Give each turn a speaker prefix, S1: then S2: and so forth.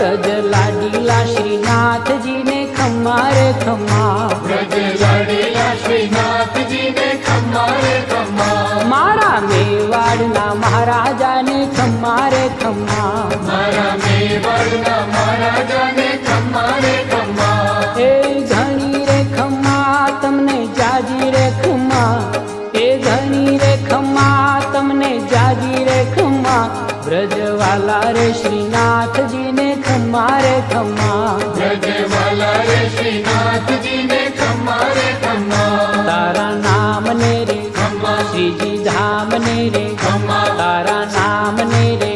S1: વ્રજ લાડીલા શ્રીનાથજીને ખમ્મા રે ખમ્મા,
S2: વ્રજ લાડેલા શ્રીનાથજીને ખમ્મા રે ખમ્મા,
S1: મારા મેવાડના મહારાજાને ખમ્મા રે ખમ્મા,
S2: મારા મેવાડના મહારાજાને ખમ્મા રે ખમ્મા,
S1: એ ઘણી રે ખમ્મા તમને જાજી રે ખમ્મા, એ ઘણી રે ખમ્મા તમને જાજી રે ખમ્મા, વ્રજવાલા રે શ્રીનાથજીને ખમ્મા રે ખમ્મા,
S2: વ્રજવાલા રે શ્રીનાથજીને ખમ્મા રે ખમ્મા,
S1: તારા નામને રે
S2: ખમ્મા
S1: શ્રીજી ધામને રે
S2: ખમ્મા,
S1: તારા નામને રે